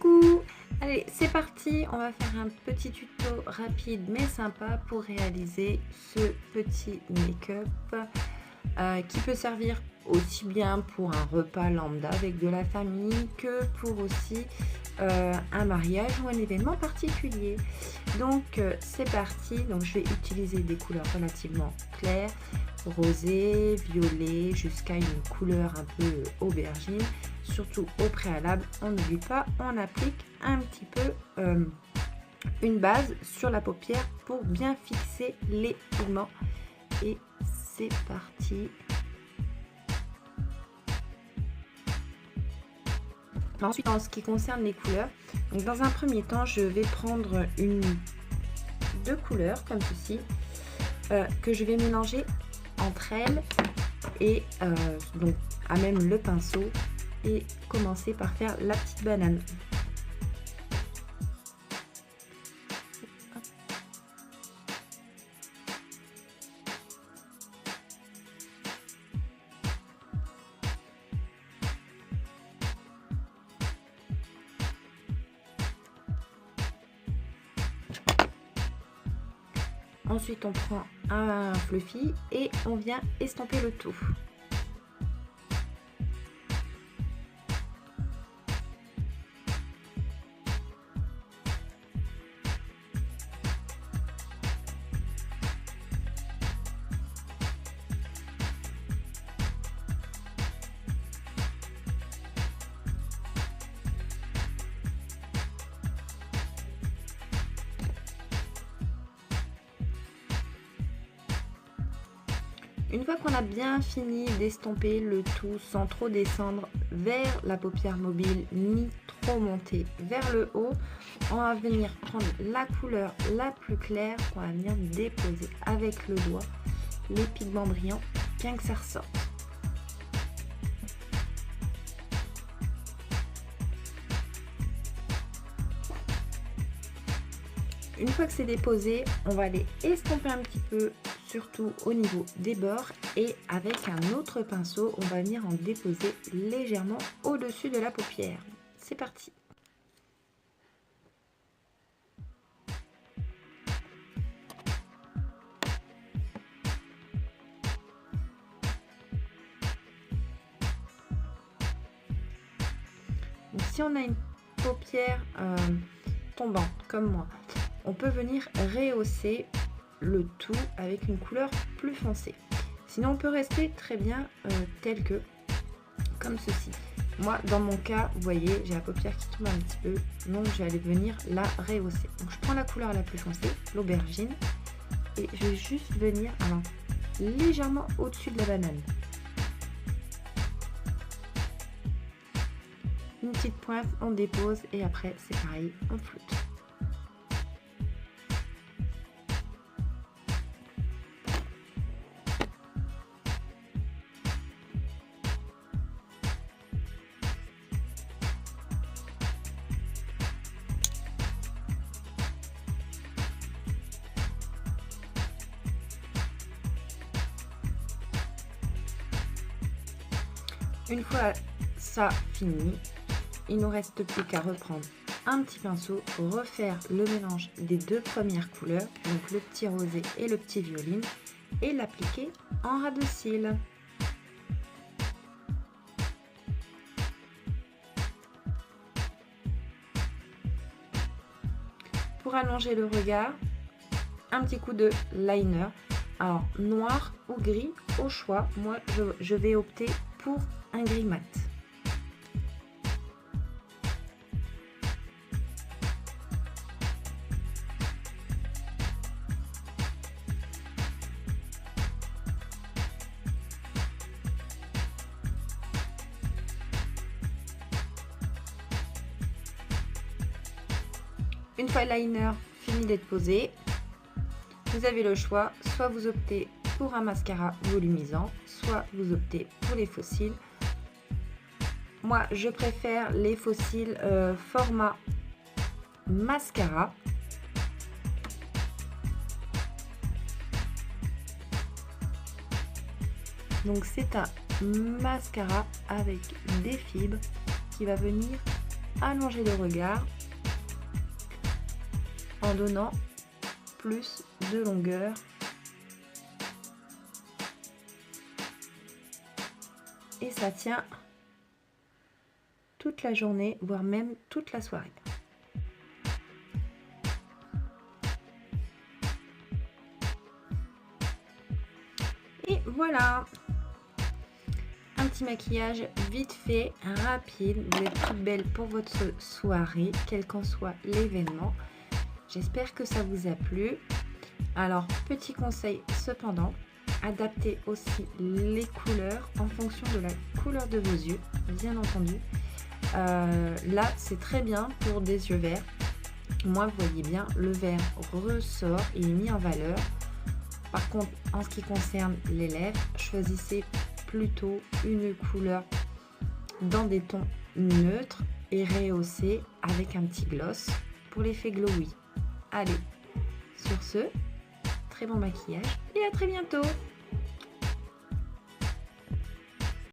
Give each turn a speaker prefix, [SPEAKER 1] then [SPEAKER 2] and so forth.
[SPEAKER 1] Coucou! Allez, c'est parti, on va faire un petit tuto rapide mais sympa pour réaliser ce petit make-up qui peut servir aussi bien pour un repas lambda avec de la famille que pour aussi un mariage ou un événement particulier. Donc c'est parti, donc je vais utiliser des couleurs relativement claires, rosé, violet, jusqu'à une couleur un peu aubergine. Surtout au préalable, on n'oublie pas, on applique un petit peu une base sur la paupière pour bien fixer les pigments. Et c'est parti. Ensuite, en ce qui concerne les couleurs, donc dans un premier temps, je vais prendre deux couleurs comme ceci que je vais mélanger entre elles et donc à même le pinceau et commencer par faire la petite banane. Ensuite, on prend un fluffy et on vient estomper le tout. Une fois qu'on a bien fini d'estomper le tout sans trop descendre vers la paupière mobile ni trop monter vers le haut, on va venir prendre la couleur la plus claire qu'on va venir déposer avec le doigt les pigments brillants bien que ça ressorte. Une fois que c'est déposé, on va aller estomper un petit peu, surtout au niveau des bords, et avec un autre pinceau, on va venir en déposer légèrement au-dessus de la paupière. C'est parti! Donc, si on a une paupière tombante comme moi, on peut venir rehausser le tout avec une couleur plus foncée. Sinon, on peut rester très bien tel que, comme ceci. Moi, dans mon cas, vous voyez, j'ai la paupière qui tombe un petit peu, donc je vais aller venir la rehausser. Donc, je prends la couleur la plus foncée, l'aubergine, et je vais juste venir alors, légèrement au-dessus de la banane. Une petite pointe, on dépose, et après, c'est pareil, on floute. Une fois ça fini, il nous reste plus qu'à reprendre un petit pinceau, refaire le mélange des deux premières couleurs, donc le petit rosé et le petit violine, et l'appliquer en ras de cils. Pour allonger le regard, un petit coup de liner, alors noir ou gris au choix. Moi je vais opter pour un gris mat. Une fois le liner fini d'être posé, vous avez le choix, soit vous optez pour un mascara volumisant, soit vous optez pour les faux cils. Moi, je préfère les faux cils format mascara. Donc c'est un mascara avec des fibres qui va venir allonger le regard en donnant plus de longueur. Et ça tient toute la journée, voire même toute la soirée. Et voilà, un petit maquillage vite fait, rapide. Vous êtes toute belle pour votre soirée, quel qu'en soit l'événement. J'espère que ça vous a plu. Alors, petit conseil cependant, adaptez aussi les couleurs en fonction de la couleur de vos yeux, bien entendu. Là, c'est très bien pour des yeux verts. Moi, vous voyez bien, le vert ressort, il est mis en valeur. Par contre, en ce qui concerne les lèvres, choisissez plutôt une couleur dans des tons neutres et rehaussez avec un petit gloss pour l'effet glowy. Allez, sur ce, très bon maquillage et à très bientôt!